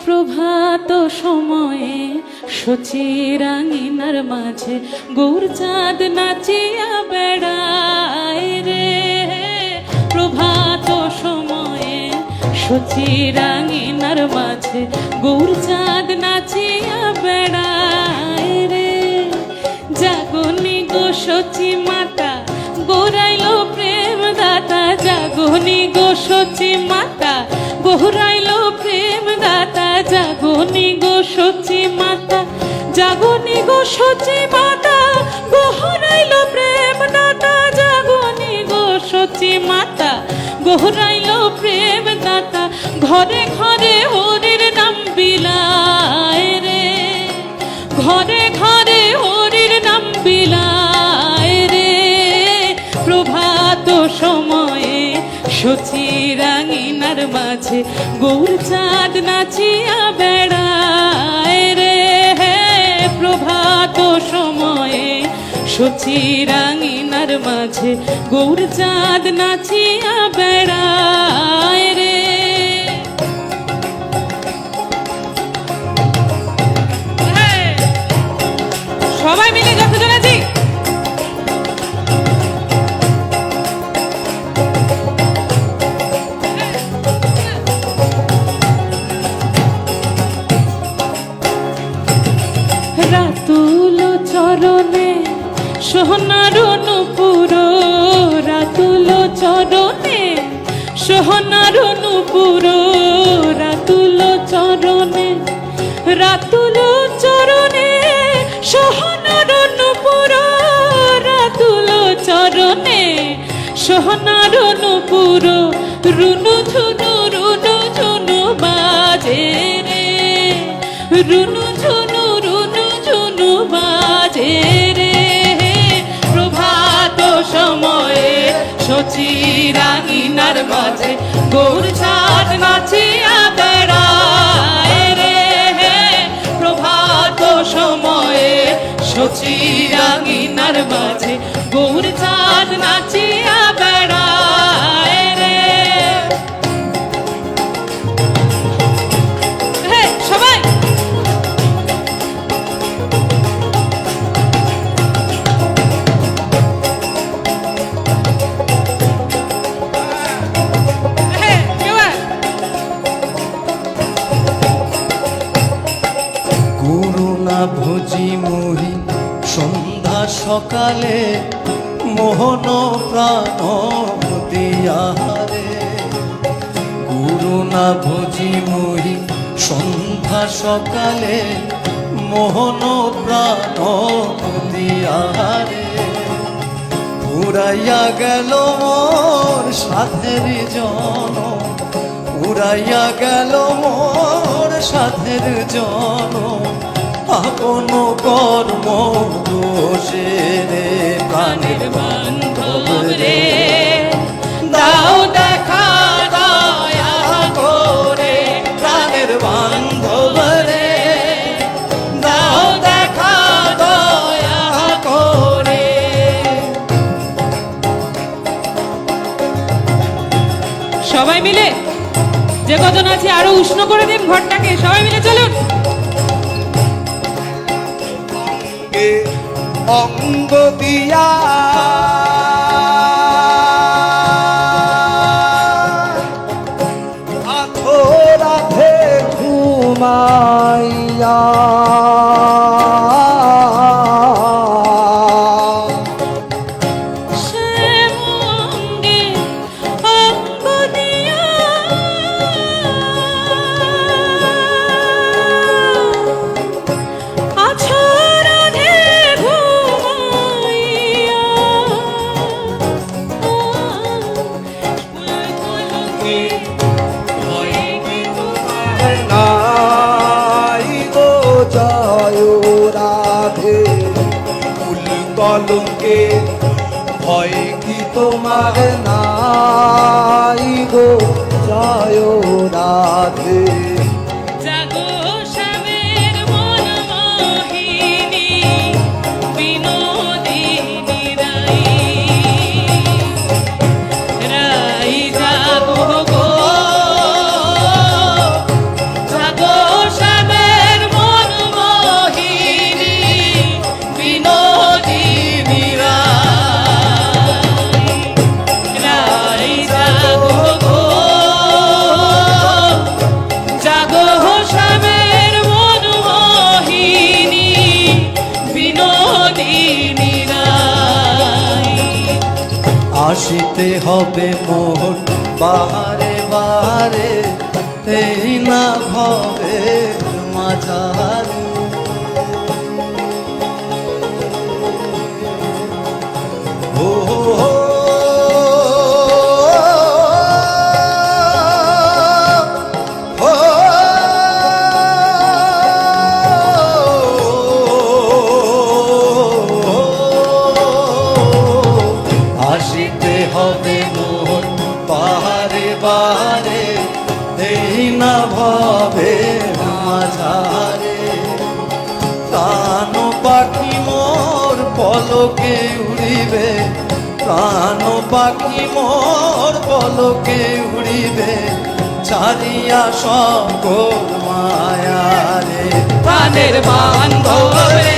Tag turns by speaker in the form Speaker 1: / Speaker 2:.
Speaker 1: প্রভাত সময়ে সচিরাঙিনার মাঝে গৌর চাঁদ নাচিয়া বেড়ায় রে। প্রভাত সময়ে সচিরাঙিনার মাঝে গৌর চাঁদ নাচিয়া বেড়ায় রে। জাগনি গো সচি মাতা গৌরাইল প্রেম দাতা, জাগনি গো সচি মাতা গৌরাইল প্রেম দাতা, জাগনি গো সচি মাতা, জাগনি গো সচি মাতা গৌরাইল প্রেম দাতা, জাগনি গো সচি মাতা গৌরাইল প্রেম দাতা। ঘরে ঘরে হরির নাম বিলায় রে, ঘরে ঘরে হরির নাম বিলায় রে। প্রভাত সময়ে সচিরাঙিনার মাঝে গৌর চাঁদ নাচিয়া বেড়ায় রে। প্রভাত সময়ে সচিরাঙিনার মাঝে গৌর চাঁদ নাচিয়া বেড়ায় রে। সবাই মিলে যতজন আছি রাতুল চরণে সোহনার নূপুর, রাতুল চরণে সোহনার নূপুর, রাতুল চরণে, রাতুল চরণে সোহনার নূপুর, রাতুল চরণে সোহনার নূপুর। রুনু ঝুনু রুনু ঝুনু বাজে রে, রুনু ঝুনু রুনু ঝুনু বাজে রে। প্রভাত সময়ে সচিরাঙিনার মাঝে গৌর চাঁদ নাচিয়া বেড়ায় রে। প্রভাত সময়ে সচিরাঙিনার মাঝে গৌর চাঁদ নাচিয়া বেড়ায় রে। সবাই
Speaker 2: ভোজি মোহি সন্ধ্যা সকালে মোহন প্রাণ দিয়ারে। গুরু না ভোজি মোহি সন্ধ্যা সকালে মোহন প্রাণ দিয়ারে। উড়াইয়া গেল মোর সাধের জন, উড়াইয়া গেল মোর সাধের জন। আপন কর্ম দোষে রে প্রাণের বান্ধব রে, দাও দেখা দয়া করে প্রাণের বান্ধব রে, দাও দেখা দয়া করে।
Speaker 1: সবাই মিলে যে কজন আছে আরো উষ্ণ করে দিন ঘরটাকে, সবাই মিলে চলুন।
Speaker 2: অঙ্গ দিয়া আধো রাধে ঘুমাইয়া, কলঙ্কে ভয় কি তোমার নাই গো জয় রাধে।
Speaker 1: জাগো শ্যামের মন মোহিনী বিনোদিনী রাই, রাই জাগো গো, জাগো
Speaker 2: আসিতে হবে মোর বাহারে বাহারে, এই না ভবে মাঝারে। ও আসিতে হবে মোর বাহারে বাহারে, এই না ভবে মাঝারে। প্রাণ পাখি মোর পলকে উড়িবে, প্রাণ পাখি মোর পলকে উড়িবে, ছাড়িয়া সকল মায়ারে।
Speaker 1: প্রাণের বান্ধব রে